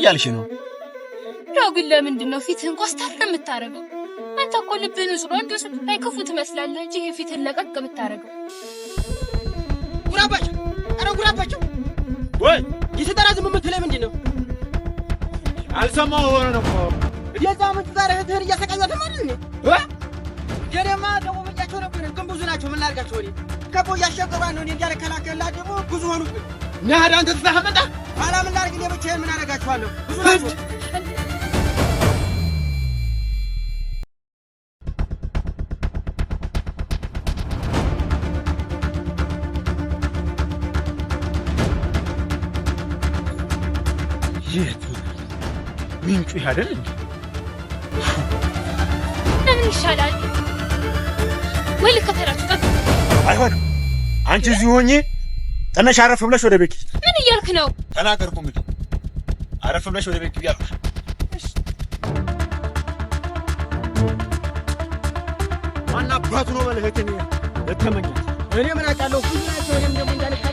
እያልሽ ነው? ያው ግን ለምንድነው ፊትህን ኮስተር የምታረገው? አንተ እኮ ልብህን ንጹህ አንተ ስታይ ክፉ ትመስላለህ እንጂ ፊትህን ለቀቅ የምታረገው። ጉራባቸው አረ ጉራባቸው ወይ ይተጠራ ዝም የምትለኝ ምንድነው? አልሰማው ሆነ ነው የዛ ምን ዛሬ እህትህን እያሰቃያት ማለት ነው? የኔማ ደውምጃቸው ነበር ግን ብዙ ናቸው። ምን ላድርጋቸው? ወዲህ ከቦ ያሸቀባን ነው እንዴ ያለከላከላ ደግሞ ብዙ ሆኑብኝ። ነሃዳ አንተ ተፈጣ ኋላ ምን ላድርግ? እኔ ብቻዬን ምን አደርጋቸዋለሁ? ብዙ ናቸው። የት ምንጩ አይደል እንዴ? ምን ይሻላል? ወይ ልከተላችሁ? አይሆንም። አንቺ እዚህ ሆኜ ተነሽ አረፍ ብለሽ ወደ ቤት። ምን እያልክ ነው? ተናገርኩ ምን አረፍ ብለሽ ወደ ቤት ይያልኩሽ። ማና አባቱ ነው ማለት እኔ ለተመኘ እኔ ምን አውቃለሁ? ሁሉ ናቸው። እኔም ደግሞ እንዳልካ